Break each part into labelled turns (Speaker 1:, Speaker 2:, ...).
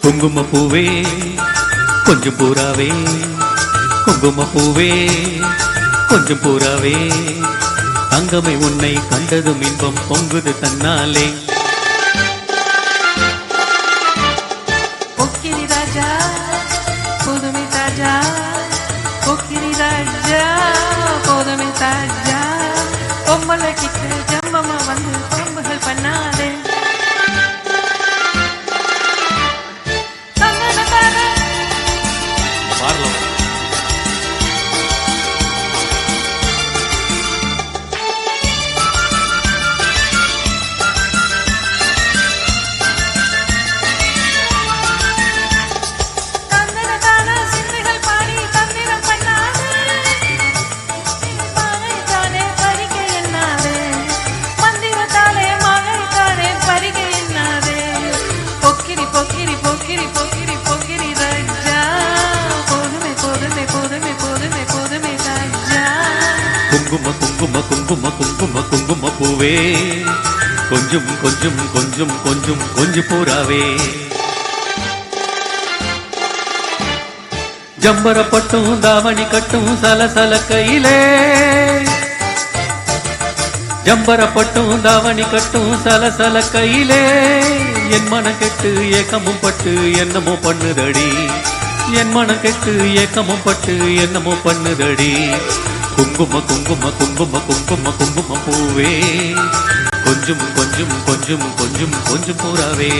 Speaker 1: குங்கும பூவே கொஞ்சம் பூராவே, குங்கும பூவே கொஞ்சம் பூராவே, தங்கமை உன்னை கண்டதும் இன்பம் பொங்குது தன்னாலே.
Speaker 2: பொக்கிரி ராஜா புதுமை தாஜா, பொக்கிரி ராஜா புதுமை தாஜா, பொம்மலை கிட்ட ஜம்பமா வந்து பொம்புகள் பண்ணாதே.
Speaker 1: குங்கும குங்கும குங்கும குங்கும குங்கும பூவே கொஞ்சம் கொஞ்சம் கொஞ்சம் கொஞ்சம் கொஞ்சம் பூராவே, ஜம்பர பட்டும் தாவணி கட்டும் சலசல கையிலே, ஜம்பர பட்டும் தாவணி கட்டும் சலசல கையிலே, என் மன கெட்டு ஏக்கமும் பட்டு என்னமோ பண்ணுதடி, என் மன கெட்டு ஏக்கமும் பட்டு என்னமோ பண்ணுதடி. குங்கும குங்கும குங்கும குங்கும குங்கும பூவே கொஞ்சம் கொஞ்சம் கொஞ்சம் கொஞ்சம் கொஞ்சம் பூராவே.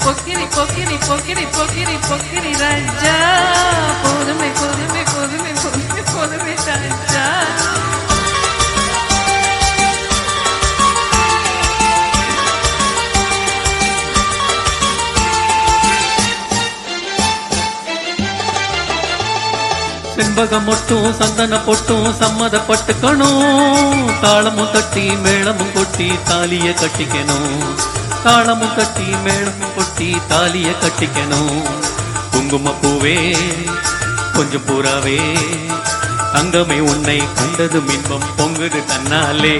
Speaker 2: பொக்கிரி பொக்கிரி பொக்கிரி பொக்கிரி பொக்கிரி ராஜா, போதுமை போதுமை போதுமை போதுமை போதுமை ராஜா.
Speaker 1: செண்பகம் மொட்டும் சந்தன பொட்டும் சம்மதப்பட்டுக்கணும், தாளமும் தட்டி மேளமும் கொட்டி தாலிய கட்டிக்கணும், தாளமும் கட்டி மேளமும் கொட்டி தாலிய கட்டிக்கணும். குங்கும பூவே கொஞ்சம் பூராவே, தங்கமே உன்னை கண்டதும் இன்பம் பொங்குது தன்னாலே.